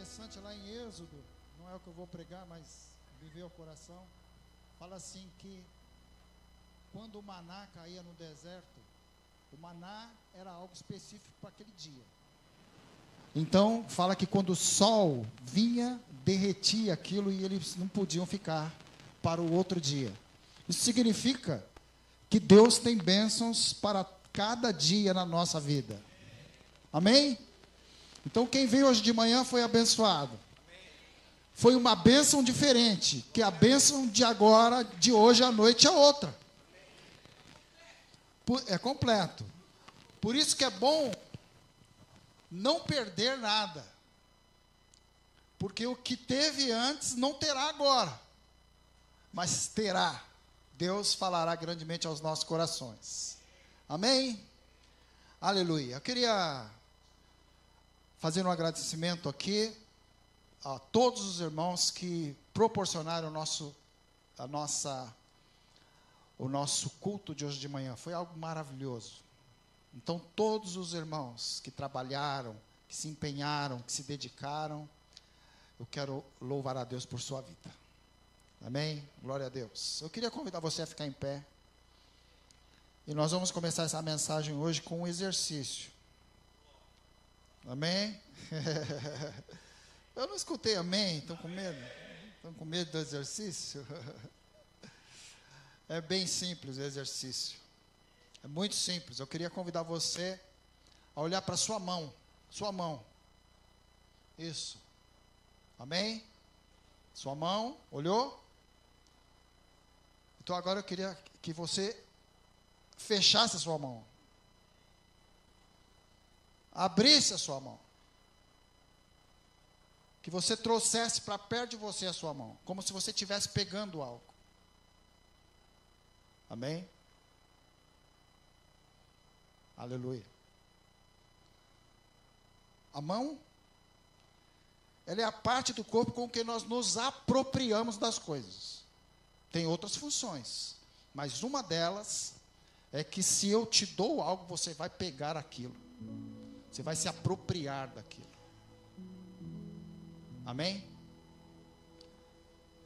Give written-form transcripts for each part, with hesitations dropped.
interessante lá em Êxodo, não é o que eu vou pregar, mas me veio ao coração. Fala assim que quando o maná caía no deserto, o maná era algo específico para aquele dia. Então, fala que quando o sol vinha, derretia aquilo e eles não podiam ficar para o outro dia. Isso significa que Deus tem bênçãos para cada dia na nossa vida. Amém? Então, quem veio hoje de manhã foi abençoado. Foi uma bênção diferente, que a bênção de agora, de hoje à noite, é outra. É completo. Por isso que é bom não perder nada. Porque o que teve antes não terá agora. Mas terá. Deus falará grandemente aos nossos corações. Amém? Aleluia. Eu queria fazer um agradecimento aqui a todos os irmãos que proporcionaram o nosso culto de hoje de manhã. Foi algo maravilhoso. Então, todos os irmãos que trabalharam, que se empenharam, que se dedicaram, eu quero louvar a Deus por sua vida. Amém? Glória a Deus. Eu queria convidar você a ficar em pé. E nós vamos começar essa mensagem hoje com um exercício. Amém? Eu não escutei amém, estão com medo? Estão com medo do exercício? É bem simples o exercício. É muito simples. Eu queria convidar você a olhar para a sua mão. Sua mão. Isso. Amém? Sua mão. Olhou? Então agora eu queria que você fechasse a sua mão. Abrisse a sua mão. Que você trouxesse para perto de você a sua mão. Como se você estivesse pegando algo. Amém? Aleluia. A mão, ela é a parte do corpo com que nós nos apropriamos das coisas. Tem outras funções, mas uma delas é que se eu te dou algo, você vai pegar aquilo. Você vai se apropriar daquilo. Amém?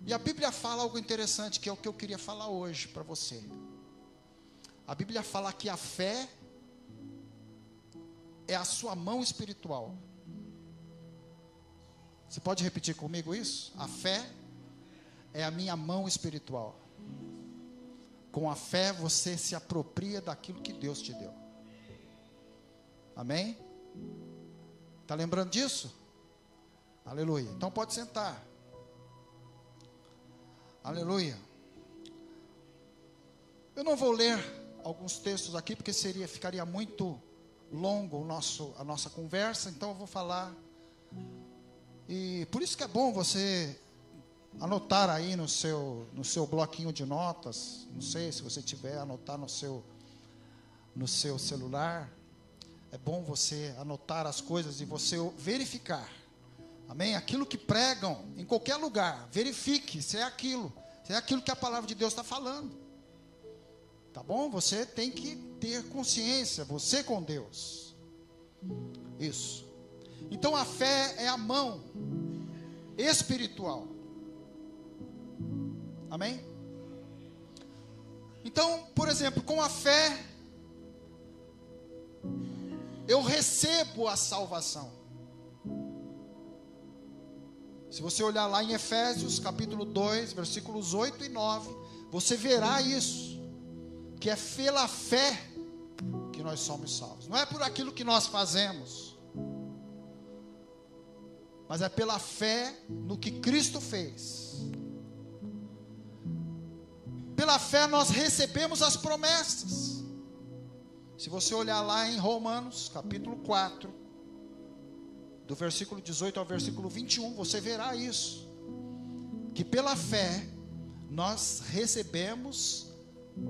E a Bíblia fala algo interessante, que é o que eu queria falar hoje para você. A Bíblia fala que a fé é a sua mão espiritual. Você pode repetir comigo isso? A fé é a minha mão espiritual. Com a fé você se apropria daquilo que Deus te deu. Amém? Está lembrando disso? Aleluia. Então pode sentar. Aleluia. Eu não vou ler alguns textos aqui, porque ficaria muito longo a nossa conversa, então eu vou falar. E por isso que é bom você anotar aí no seu bloquinho de notas. Não sei se você tiver, anotar no seu celular. É bom você anotar as coisas e você verificar. Amém? Aquilo que pregam em qualquer lugar, verifique se é aquilo que a palavra de Deus está falando. Tá bom? Você tem que ter consciência, você com Deus. Isso. Então a fé é a mão espiritual. Amém? Então, por exemplo, com a fé, eu recebo a salvação. Se você olhar lá em Efésios, capítulo 2, versículos 8 e 9, você verá isso, que é pela fé que nós somos salvos. Não é por aquilo que nós fazemos, mas é pela fé no que Cristo fez. Pela fé nós recebemos as promessas. Se você olhar lá em Romanos, capítulo 4, do versículo 18 ao versículo 21, você verá isso. Que pela fé, nós recebemos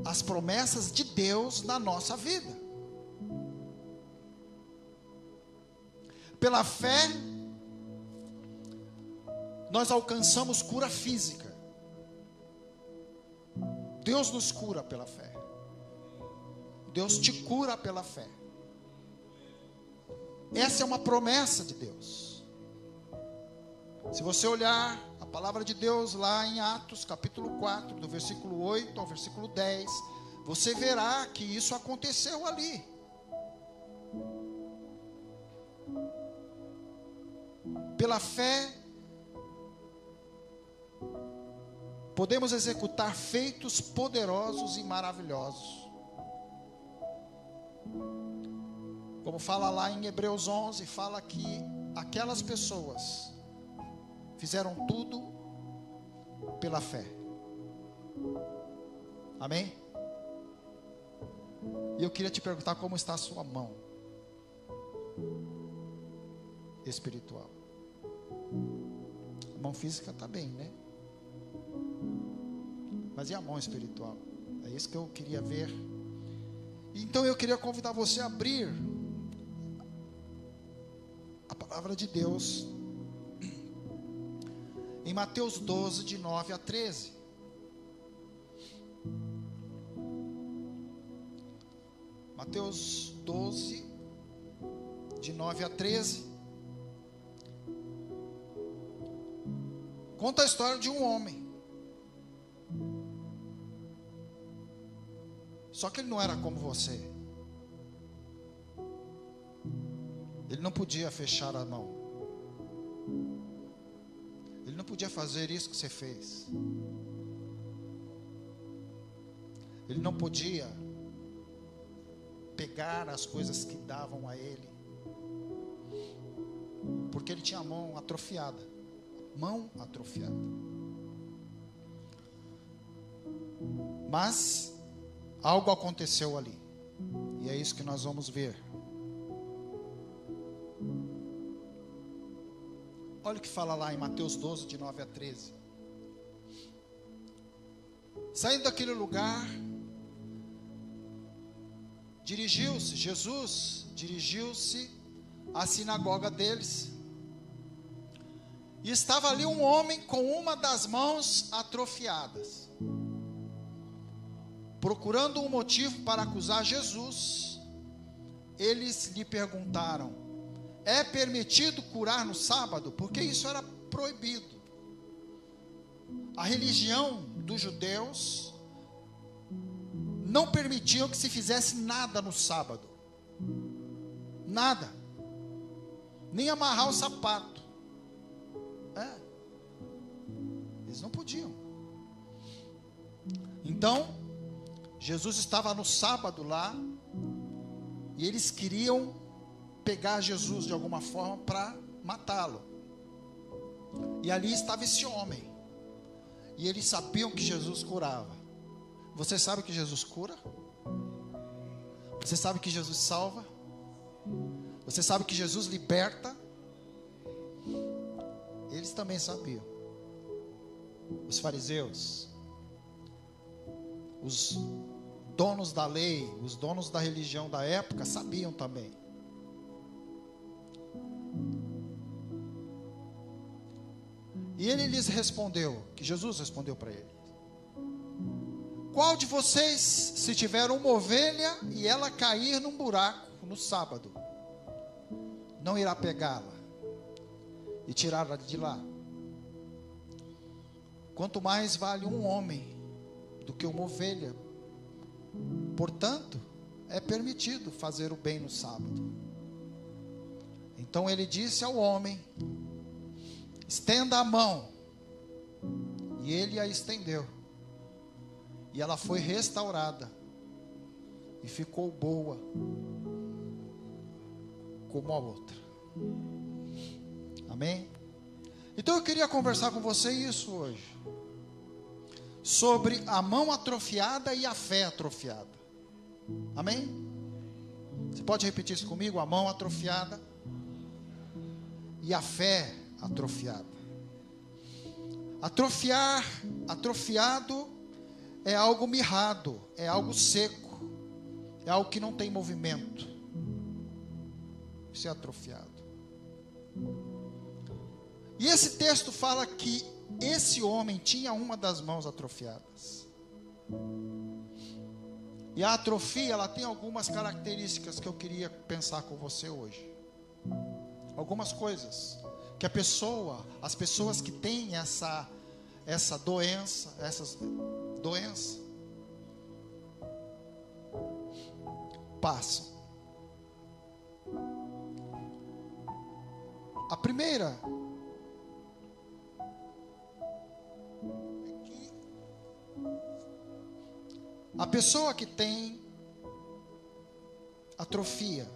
as promessas de Deus na nossa vida. Pela fé, nós alcançamos cura física. Deus nos cura pela fé. Deus te cura pela fé. Essa é uma promessa de Deus. Se você olhar a palavra de Deus lá em Atos, capítulo 4, do versículo 8 ao versículo 10, você verá que isso aconteceu ali. Pela fé, podemos executar feitos poderosos e maravilhosos. Como fala lá em Hebreus 11, fala que aquelas pessoas fizeram tudo pela fé. Amém? E eu queria te perguntar como está a sua mão espiritual. A mão física está bem, né? Mas e a mão espiritual? É isso que eu queria ver. Então eu queria convidar você a abrir a palavra de Deus em Mateus 12, de 9 a 13. Mateus 12, de 9 a 13. Conta a história de um homem. Só que ele não era como você. Ele não podia fechar a mão. Ele não podia fazer isso que você fez. Ele não podia pegar as coisas que davam a ele, porque ele tinha a mão atrofiada. Mão atrofiada. Mas algo aconteceu ali, e é isso que nós vamos ver. Olha o que fala lá em Mateus 12, de 9 a 13. Saindo daquele lugar, Jesus dirigiu-se à sinagoga deles. E estava ali um homem com uma das mãos atrofiadas. Procurando um motivo para acusar Jesus, eles lhe perguntaram: é permitido curar no sábado? Porque isso era proibido. A religião dos judeus não permitia que se fizesse nada no sábado. Nada. Nem amarrar o sapato. Eles não podiam. Então, Jesus estava no sábado lá, e eles queriam pegar Jesus de alguma forma para matá-lo. E ali estava esse homem, e eles sabiam que Jesus curava. Você sabe que Jesus cura? Você sabe que Jesus salva? Você sabe que Jesus liberta? Eles também sabiam. Os fariseus, os donos da lei, os donos da religião da época sabiam também. E ele lhes respondeu, que Jesus respondeu para ele: qual de vocês, se tiver uma ovelha e ela cair num buraco no sábado, não irá pegá-la e tirá-la de lá? Quanto mais vale um homem do que uma ovelha. Portanto, é permitido fazer o bem no sábado. Então ele disse ao homem: estenda a mão. E ele a estendeu, e ela foi restaurada, e ficou boa como a outra. Amém? Então eu queria conversar com você isso hoje, sobre a mão atrofiada e a fé atrofiada. Amém? Você pode repetir isso comigo? A mão atrofiada e a fé atrofiada. Atrofiado é algo mirrado, é algo seco, é algo que não tem movimento. Isso é atrofiado. E esse texto fala que esse homem tinha uma das mãos atrofiadas. E a atrofia, ela tem algumas características que eu queria pensar com você hoje. Algumas coisas que as pessoas que têm essa doença, essas doenças, passam. A primeira é que a pessoa que tem atrofia,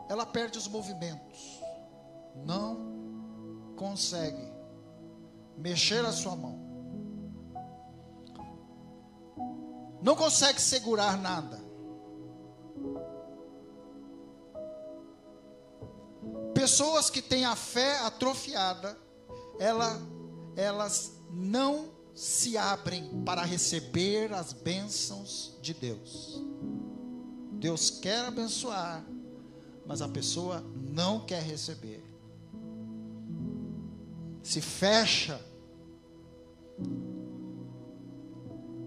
ela perde os movimentos, não consegue mexer a sua mão, não consegue segurar nada. Pessoas que têm a fé atrofiada, elas não se abrem para receber as bênçãos de Deus. Deus quer abençoar, mas a pessoa não quer receber. Se fecha,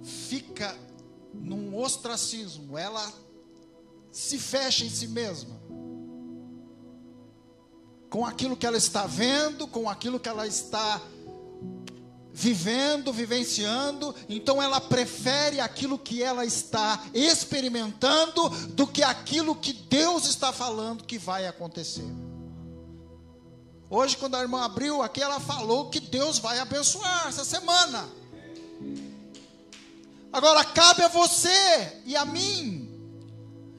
fica num ostracismo, ela se fecha em si mesma, com aquilo que ela está vendo, com aquilo que ela está vivendo, vivenciando. Então ela prefere aquilo que ela está experimentando do que aquilo que Deus está falando que vai acontecer. Hoje, quando a irmã abriu aqui, ela falou que Deus vai abençoar essa semana. Agora cabe a você e a mim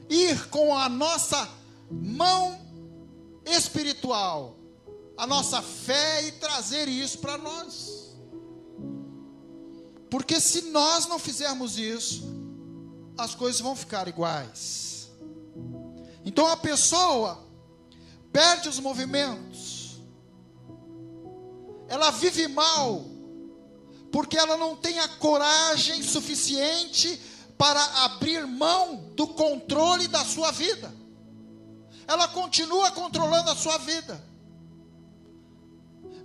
ir com a nossa mão espiritual, a nossa fé, e trazer isso para nós. Porque se nós não fizermos isso, as coisas vão ficar iguais. Então a pessoa perde os movimentos, ela vive mal, porque ela não tem a coragem suficiente para abrir mão do controle da sua vida. Ela continua controlando a sua vida.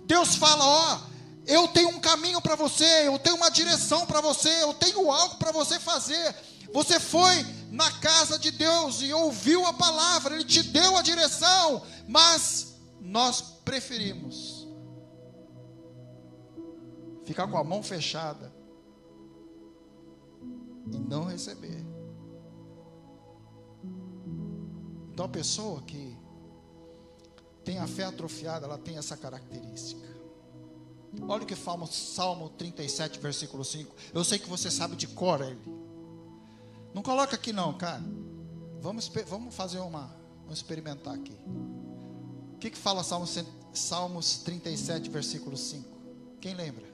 Deus fala: ó, eu tenho um caminho para você, eu tenho uma direção para você, eu tenho algo para você fazer. Você foi na casa de Deus e ouviu a palavra, Ele te deu a direção, mas nós preferimos ficar com a mão fechada e não receber. Então a pessoa que tem a fé atrofiada, ela tem essa característica. Olha o que fala Salmo 37, versículo 5. Eu sei que você sabe de cor ele. Não coloca aqui não, cara. Vamos fazer vamos experimentar aqui. O que fala Salmos 37, versículo 5? Quem lembra?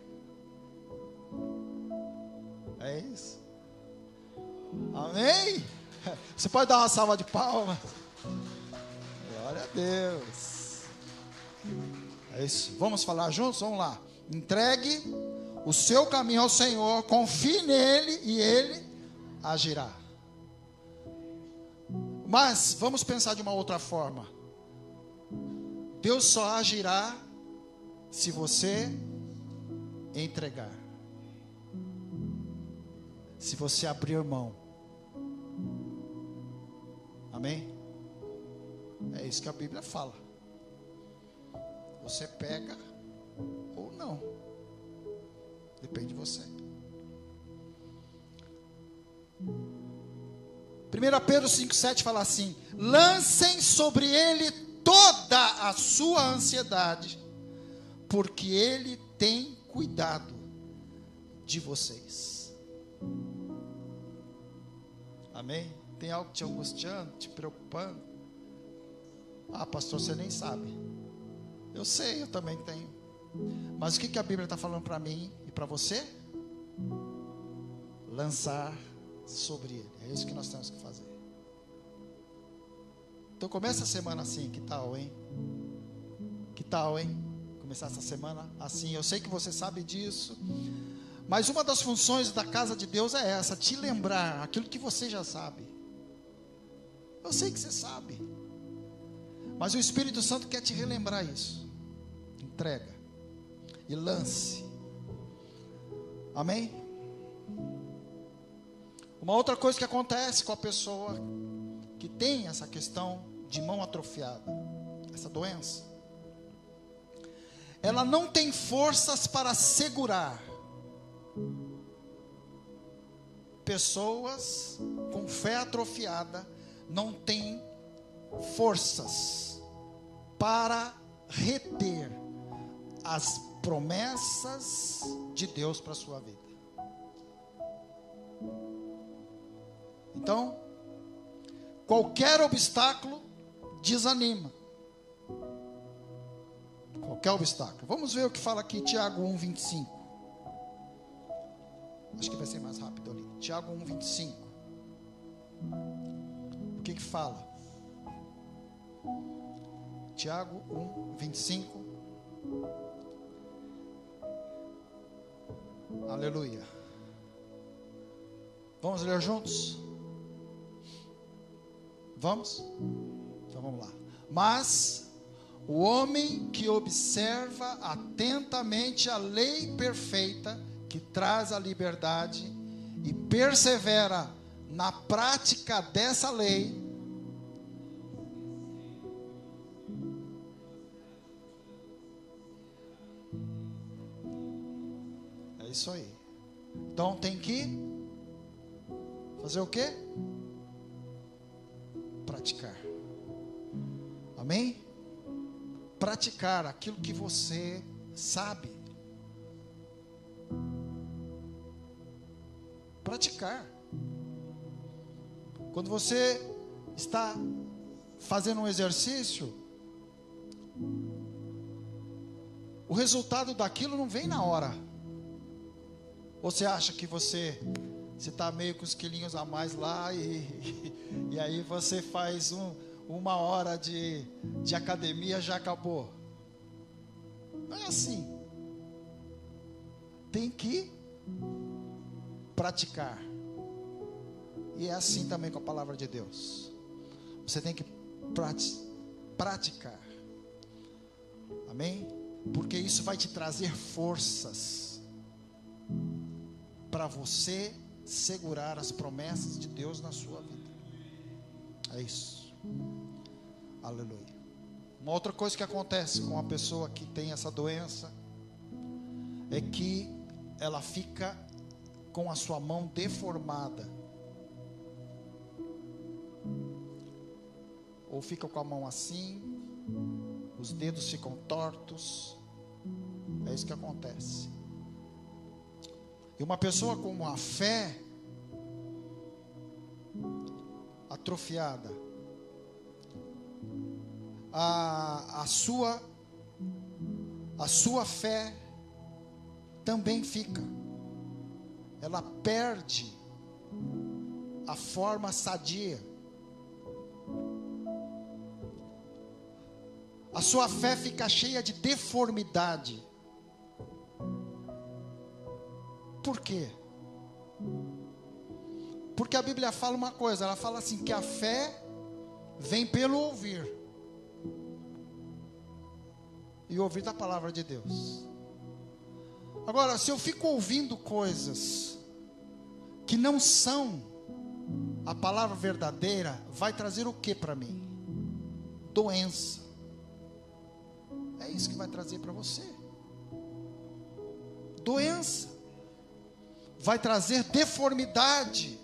É isso. Amém? Você pode dar uma salva de palmas? Glória a Deus. É isso. Vamos falar juntos? Vamos lá. Entregue o seu caminho ao Senhor, confie nele e Ele agirá. Mas vamos pensar de uma outra forma. Deus só agirá se você entregar, se você abrir mão. Amém? É isso que a Bíblia fala. Você pega ou não. Depende de você. 1 Pedro 5,7 fala assim: lancem sobre ele toda a sua ansiedade, porque ele tem cuidado de vocês. Amém? Tem algo te angustiando, te preocupando? Ah, pastor, você nem sabe. Eu sei, eu também tenho. Mas o que a Bíblia está falando para mim e para você? Lançar sobre ele. É isso que nós temos que fazer. Então começa a semana assim. Que tal, hein? Que tal, hein? Começar essa semana assim. Eu sei que você sabe disso, mas uma das funções da casa de Deus é essa: te lembrar aquilo que você já sabe. Eu sei que você sabe, mas o Espírito Santo quer te relembrar isso. Entrega e lance. Amém? Uma outra coisa que acontece com a pessoa que tem essa questão de mão atrofiada, essa doença, ela não tem forças para segurar. Pessoas com fé atrofiada não têm forças para reter as promessas de Deus para a sua vida. Então, qualquer obstáculo desanima. Qualquer obstáculo. Vamos ver o que fala aqui Tiago 1:25. Acho que vai ser mais rápido ali. Tiago 1:25. O que fala? Tiago 1:25. Aleluia. Vamos ler juntos? Vamos? Então vamos lá. Mas o homem que observa atentamente a lei perfeita, que traz a liberdade, e persevera na prática dessa lei, é isso aí. Então tem que fazer o quê? Praticar. Amém? Praticar aquilo que você sabe. Praticar. Quando você está fazendo um exercício, o resultado daquilo não vem na hora. Você acha que você está meio com os quilinhos a mais lá e aí você faz uma hora de academia, já acabou. Não é assim. Tem que praticar. E é assim também com a palavra de Deus. Você tem que praticar. Amém? Porque isso vai te trazer forças para você segurar as promessas de Deus na sua vida. É isso. Aleluia. Uma outra coisa que acontece com uma pessoa que tem essa doença é que ela fica com a sua mão deformada, ou fica com a mão assim, os dedos ficam tortos. É isso que acontece. E uma pessoa com uma fé atrofiada, a sua fé também fica. Ela perde a forma sadia. A sua fé fica cheia de deformidade. Por quê? Porque a Bíblia fala uma coisa, ela fala assim, que a fé vem pelo ouvir. E ouvir da palavra de Deus. Agora, se eu fico ouvindo coisas que não são a palavra verdadeira, vai trazer o que para mim? Doença. É isso que vai trazer para você. Doença. Vai trazer deformidade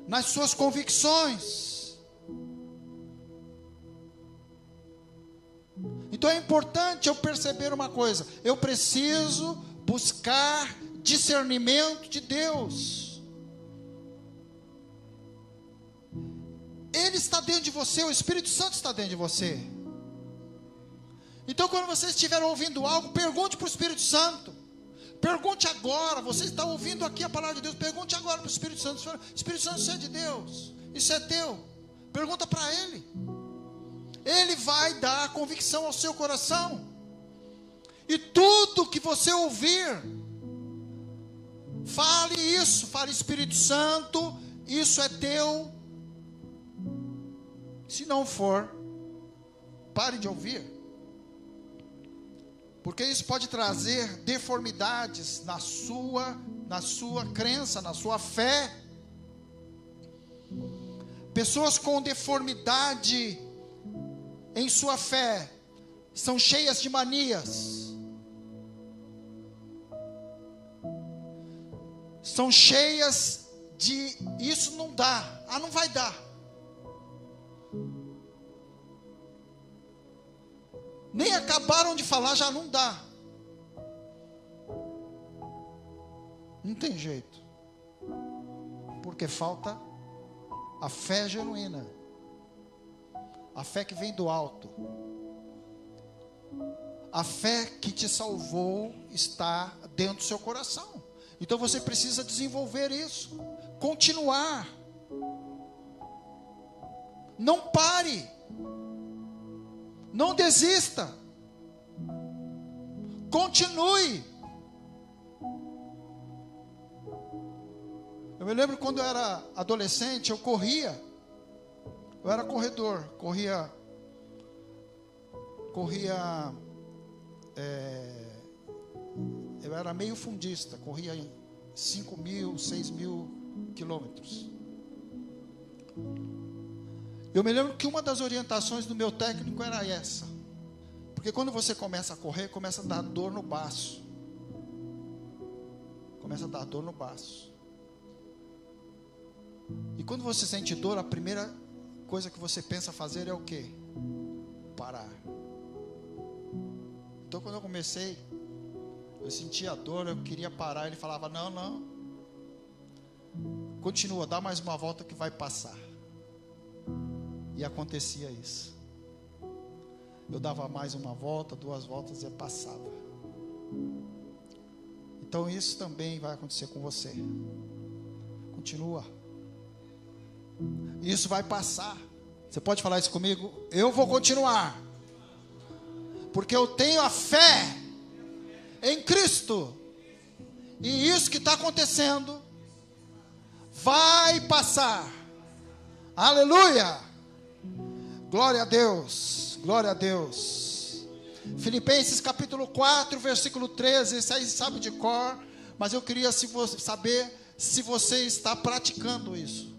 nas suas convicções. Então é importante eu perceber uma coisa: eu preciso buscar discernimento de Deus. Ele está dentro de você, o Espírito Santo está dentro de você. Então quando você estiver ouvindo algo, pergunte para o Espírito Santo. Pergunte agora, você está ouvindo aqui a palavra de Deus, pergunte agora para o Espírito Santo. Espírito Santo, isso é de Deus, isso é teu. Pergunta para Ele. Ele vai dar a convicção ao seu coração. E tudo que você ouvir, fale isso, fale: Espírito Santo, isso é teu. Se não for, pare de ouvir. Porque isso pode trazer deformidades na sua crença, na sua fé. Pessoas com deformidade em sua fé são cheias de manias, são cheias de isso não dá, não vai dar. Nem acabaram de falar, já não dá. Não tem jeito. Porque falta a fé genuína. A fé que vem do alto. A fé que te salvou está dentro do seu coração. Então você precisa desenvolver isso. Continuar. Não pare. Não desista. Continue. Eu me lembro quando eu era adolescente, eu corria. Eu era corredor. Eu era meio fundista. Corria em 5.000, 6.000 quilômetros. Eu me lembro que uma das orientações do meu técnico era essa. Porque quando você começa a correr, começa a dar dor no baço. Começa a dar dor no baço. E quando você sente dor, a primeira coisa que você pensa fazer é o quê? Parar. Então quando eu comecei, eu sentia dor, eu queria parar. Ele falava, não. Continua, dá mais uma volta que vai passar. E acontecia isso. Eu dava mais uma volta, 2 voltas e passava. Então isso também vai acontecer com você. Continua. Isso vai passar. Você pode falar isso comigo? Eu vou continuar. Porque eu tenho a fé em Cristo. E isso que está acontecendo vai passar. Aleluia. Glória a Deus. Glória a Deus. Filipenses capítulo 4, versículo 13. Isso aí sabe de cor. Mas eu queria saber se você está praticando isso.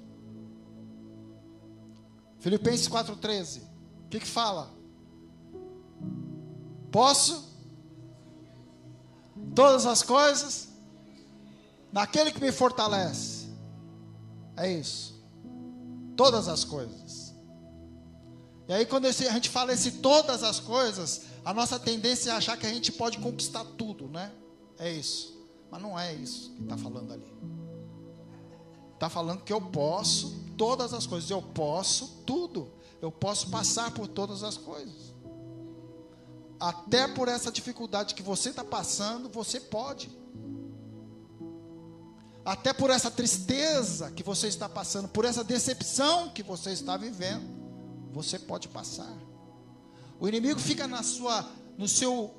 Filipenses 4,13. O que fala? Posso todas as coisas naquele que me fortalece. É isso. Todas as coisas. E aí quando a gente fala esse todas as coisas, a nossa tendência é achar que a gente pode conquistar tudo, né? É isso. Mas não é isso que está falando ali. Está falando que eu posso todas as coisas. Eu posso tudo. Eu posso passar por todas as coisas. Até por essa dificuldade que você está passando, você pode. Até por essa tristeza que você está passando, por essa decepção que você está vivendo, você pode passar. O inimigo fica no seu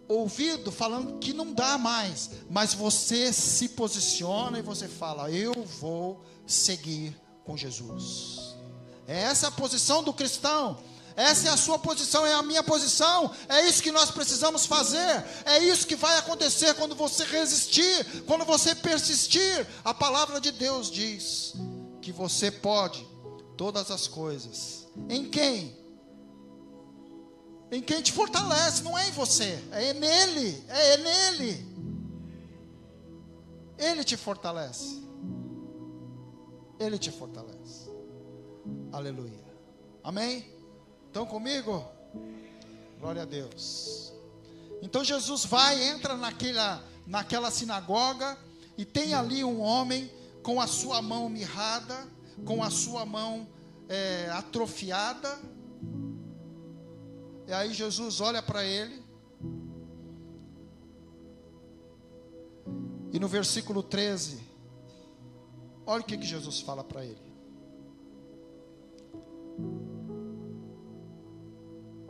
ouvido falando que não dá mais, mas você se posiciona e você fala, eu vou seguir com Jesus. É essa a posição do cristão. Essa é a sua posição, é a minha posição. É isso que nós precisamos fazer. É isso que vai acontecer quando você resistir, quando você persistir. A palavra de Deus diz que você pode todas as coisas. Em quem? Em quem te fortalece, não é em você, é nele, é nele. Ele te fortalece. Ele te fortalece. Aleluia. Amém? Estão comigo? Glória a Deus. Então Jesus entra naquela sinagoga e tem ali um homem com a sua mão mirrada, com a sua mão atrofiada. E aí Jesus olha para ele. E no versículo 13, olha o que Jesus fala para ele.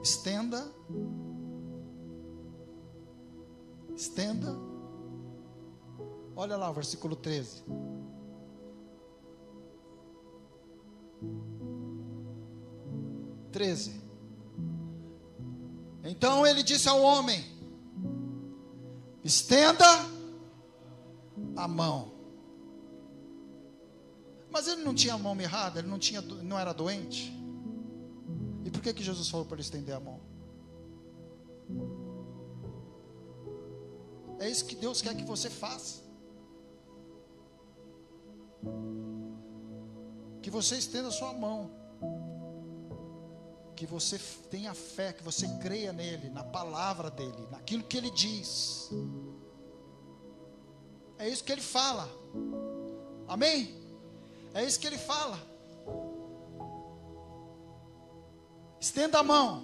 Estenda. Olha lá o versículo 13. Então ele disse ao homem: estenda a mão. Mas ele não tinha a mão mirrada, ele não era doente. E por por que Jesus falou para ele estender a mão? É isso que Deus quer que você faça. Que você estenda a sua mão. Que você tenha fé, que você creia nele, na palavra dele, naquilo que ele diz. É isso que ele fala. Amém? É isso que ele fala. Estenda a mão.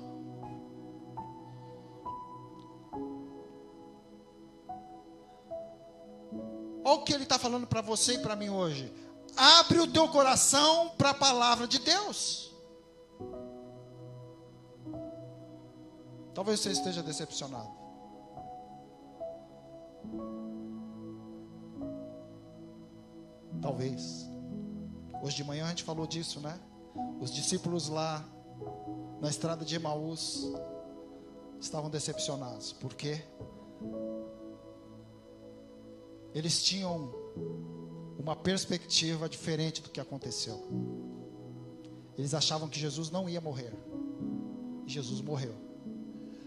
Olha o que ele está falando para você e para mim hoje. Abre o teu coração para a palavra de Deus. Talvez você esteja decepcionado. Talvez. Hoje de manhã a gente falou disso, né? Os discípulos lá na estrada de Emaús estavam decepcionados. Por quê? Eles tinham uma perspectiva diferente do que aconteceu. Eles achavam que Jesus não ia morrer. E Jesus morreu.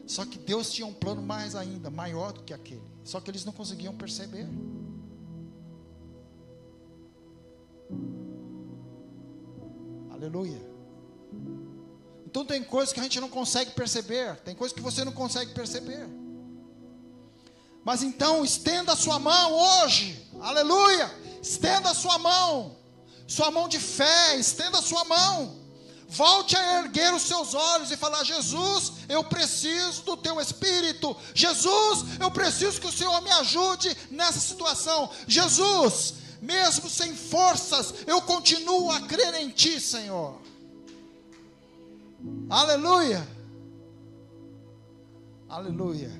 Só que Deus tinha um plano mais ainda, maior do que aquele. Só que eles não conseguiam perceber. Aleluia. Então tem coisas que a gente não consegue perceber. Tem coisas que você não consegue perceber. Mas então estenda a sua mão hoje. Aleluia. Estenda a sua mão. Sua mão de fé. Estenda a sua mão. Volte a erguer os seus olhos e falar: Jesus, eu preciso do teu Espírito. Jesus, eu preciso que o Senhor me ajude nessa situação. Jesus, mesmo sem forças, eu continuo a crer em Ti, Senhor. Aleluia. Aleluia.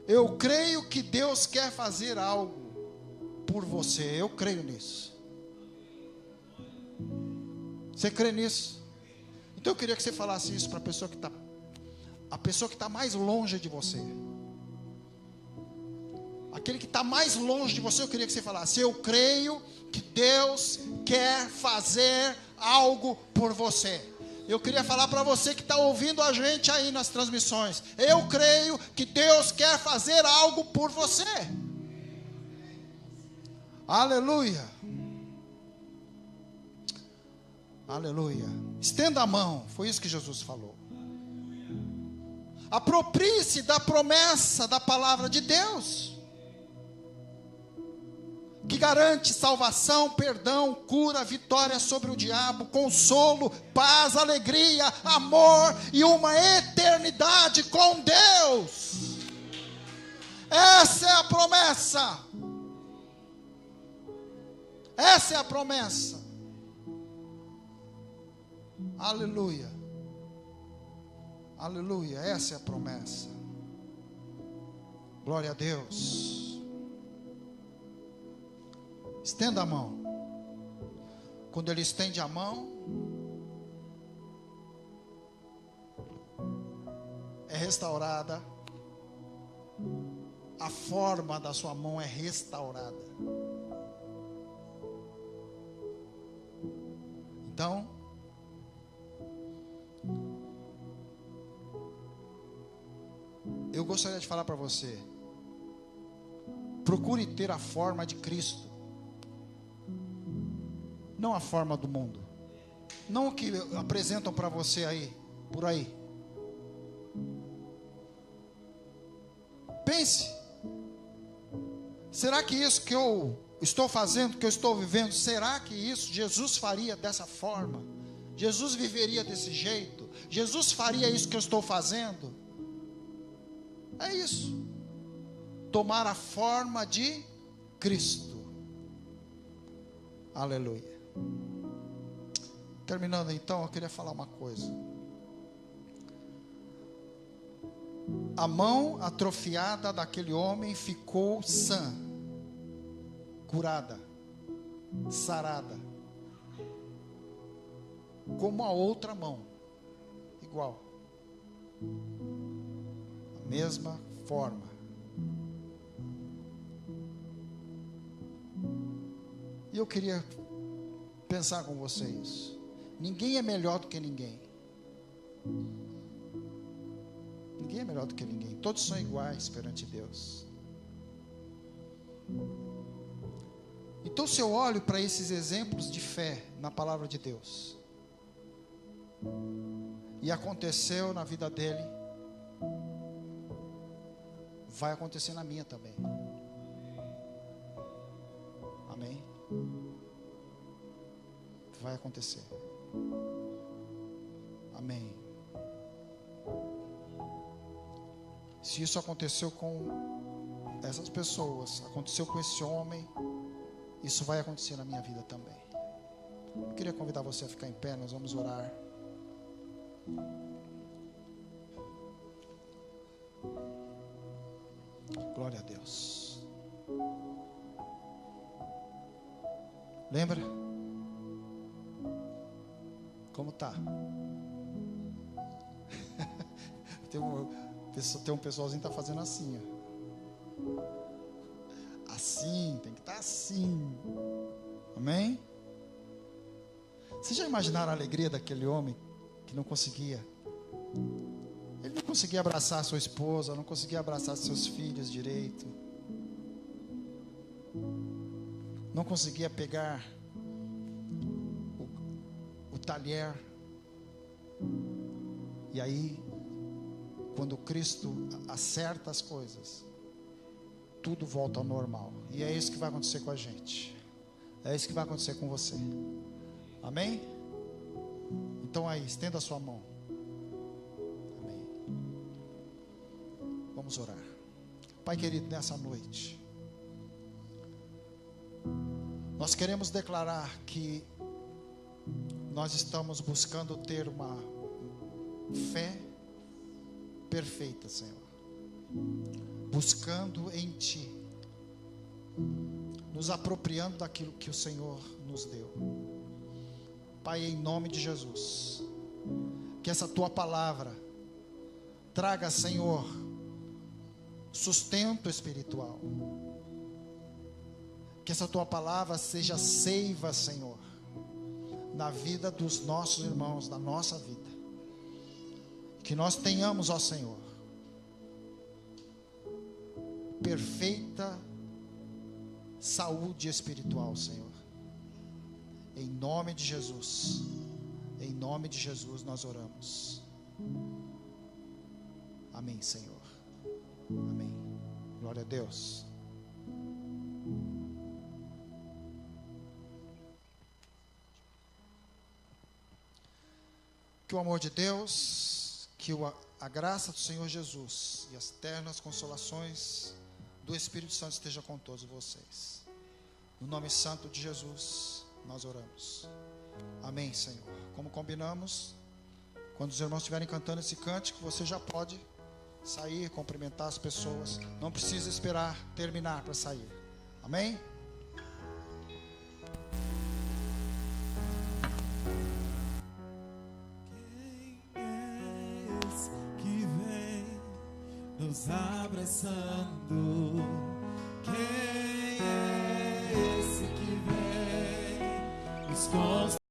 Eu creio que Deus quer fazer algo por você. Eu creio nisso. Você crê nisso? Então eu queria que você falasse isso para a pessoa que está mais longe de você. Aquele que está mais longe de você, eu queria que você falasse: eu creio que Deus quer fazer algo por você. Eu queria falar para você que está ouvindo a gente aí nas transmissões: eu creio que Deus quer fazer algo por você. Aleluia. Aleluia. Estenda a mão. Foi isso que Jesus falou. Aproprie-se da promessa da palavra de Deus, que garante salvação, perdão, cura, vitória sobre o diabo, consolo, paz, alegria, amor e uma eternidade com Deus. Essa é a promessa. Essa é a promessa. Aleluia. Aleluia. Essa é a promessa. Glória a Deus. Estenda a mão. Quando ele estende a mão, é restaurada. A forma da sua mão é restaurada. Então, eu gostaria de falar para você: procure ter a forma de Cristo, não a forma do mundo, não o que apresentam para você aí, por aí. Pense: será que isso que eu estou fazendo, que eu estou vivendo, será que isso Jesus faria dessa forma? Jesus viveria desse jeito? Jesus faria isso que eu estou fazendo? É isso. Tomar a forma de Cristo. Aleluia. Terminando então, eu queria falar uma coisa. A mão atrofiada daquele homem ficou sã, curada, sarada, como a outra mão, igual, a mesma forma. E eu queria pensar com vocês: Ninguém é melhor do que ninguém. Ninguém é melhor do que ninguém. Todos são iguais perante Deus. Então, se eu olho para esses exemplos de fé na palavra de Deus, e aconteceu na vida dele, vai acontecer na minha também. Amém? Vai acontecer. Amém. Se isso aconteceu com essas pessoas, aconteceu com esse homem, isso vai acontecer na minha vida também. Eu queria convidar você a ficar em pé, nós vamos orar. Glória a Deus. Lembra? Como tá? Tem um pessoalzinho que está fazendo assim, ó. Assim, tem que estar assim. Amém? Vocês já imaginaram a alegria daquele homem que não conseguia? Ele não conseguia abraçar a sua esposa, não conseguia abraçar seus filhos direito. Não conseguia pegar o talher. E aí, quando Cristo acerta as coisas, tudo volta ao normal. E é isso que vai acontecer com a gente. É isso que vai acontecer com você. Amém? Então aí, estenda a sua mão. Amém. Vamos orar. Pai querido, nessa noite, nós queremos declarar que nós estamos buscando ter uma fé perfeita, Senhor. Buscando em Ti, nos apropriando daquilo que o Senhor nos deu. Pai, em nome de Jesus, que essa Tua palavra traga, Senhor, sustento espiritual. Que essa Tua palavra seja seiva, Senhor, na vida dos nossos irmãos, na nossa vida. Que nós tenhamos, ó Senhor, perfeita saúde espiritual, Senhor. Em nome de Jesus. Em nome de Jesus nós oramos. Amém, Senhor. Amém. Glória a Deus. Que o amor de Deus, que a graça do Senhor Jesus e as eternas consolações do Espírito Santo esteja com todos vocês. No nome santo de Jesus, nós oramos. Amém, Senhor. Como combinamos, quando os irmãos estiverem cantando esse cântico, você já pode sair, cumprimentar as pessoas. Não precisa esperar terminar para sair. Amém? Quem és que vem nos abraçando? Quem é esse que vem nos